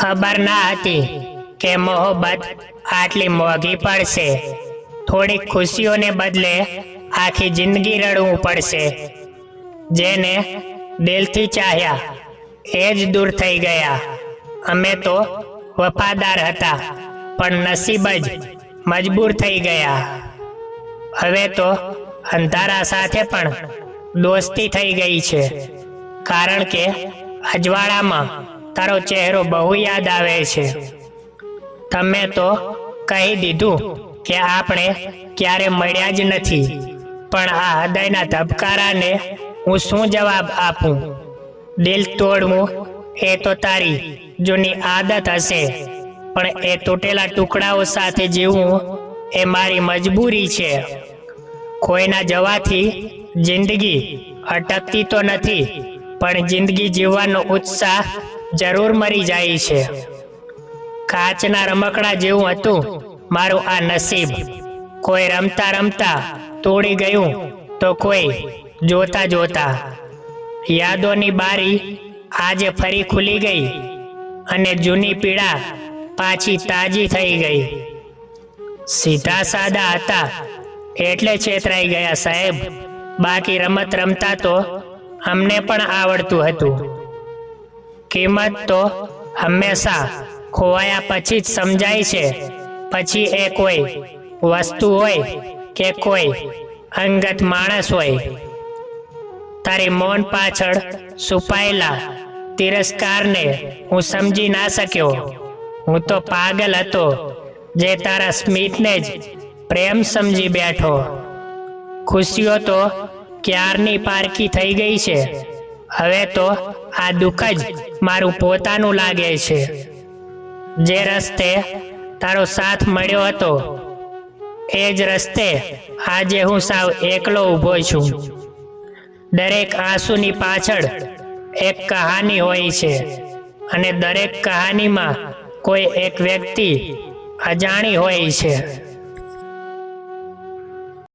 ખબર ના હતી કે મોહબ્બત આટલી મોંઘી પડશે। થોડીક ખુશીઓને બદલે આખી જિંદગી રડવું પડશે। જેને દિલથી ચાહ્યા એ જ દૂર થઈ ગયા। અમે તો વફાદાર હતા, પણ નસીબ જ મજબૂર થઈ ગયા। હવે તો અંધારા સાથે પણ દોસ્તી થઈ ગઈ છે, કારણ કે અજવાળામાં તારો ચહેરો બહુ યાદ આવે છે। તમે તો કહી દીધું કે આપણે ક્યારે મળ્યા જ નથી, પણ આ હૃદયના ધબકારાને હું શું જવાબ આપું? દિલ તોડવું એ તો તારી જૂની આદત હશે, પણ એ તૂટેલા ટુકડાઓ સાથે જીવવું એ મારી મજબૂરી છે। કોઈના જવાથી જિંદગી અટકતી તો નથી, પણ જિંદગી જીવવાનો ઉત્સાહ જરૂર મરી જાય છે। કાચના રમકડા જેવું હતું મારું આ નસીબ। કોઈ રમતા રમતા તોડી ગયું, તો કોઈ જોતા જોતા। યાદોની બારી આજે ફરી ખુલી ગઈ, અને જૂની પીડા પાછી તાજી થઈ ગઈ। સીધા સાદા હતા એટલે છેતરાઈ ગયા સાહેબ, બાકી રમત રમતા તો અમને પણ આવડતું હતું। કિંમત તો હંમેશા ખોવાયા પછી જ સમજાય છે, પછી એ કોઈ વસ્તુ હોય કે કોઈ અંગત માણસ હોય। તારી મૌન પાછળ છુપાયેલા તિરસ્કારને હું સમજી ના શક્યો। હું તો પાગલ હતો જે તારા સ્મિતને જ પ્રેમ સમજી બેઠો। ખુશીઓ તો ક્યારની પારકી થઈ ગઈ છે, હવે તો આ દુઃખ જ મારું પોતાનું લાગે છે। જે રસ્તે તારો સાથ મળ્યો હતો, એ જ રસ્તે આજે હું સાવ એકલો ઊભો છું। દરેક આંસુની પાછળ એક કહાની હોય છે, અને દરેક કહાનીમાં કોઈ એક વ્યક્તિ અજાણી હોય છે।